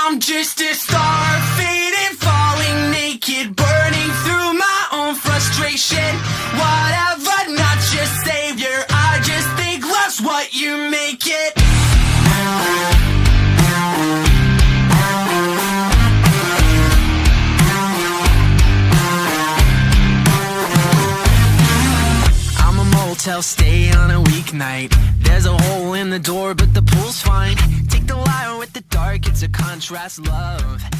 I'm just a star, fading, falling naked, burning through my own frustration. Whatever, not your savior, I just think love's what you make it. I'm a motel stay on a weeknight. There's a hole in the door, but the pool's fine. Take the light with the dark, it's a contrast love.